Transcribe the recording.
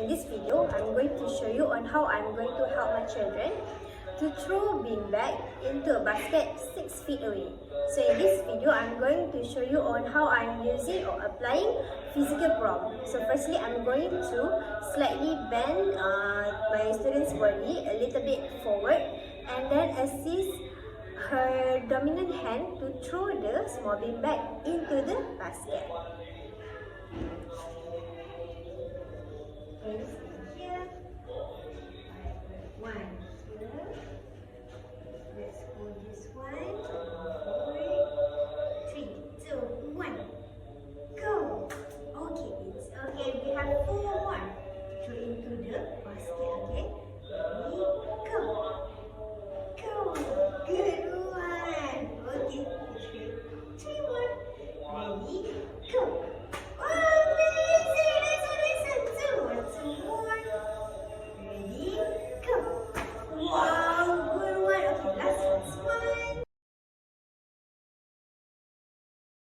In this video, I'm going to show you on how I'm going to help my children to throw beanbag into a basket 6 feet away. So in this video, I'm going to show you on how I'm using or applying physical prompt. So firstly, I'm going to slightly bend my student's body a little bit forward and then assist her dominant hand to throw the small beanbag into the basket. Okay.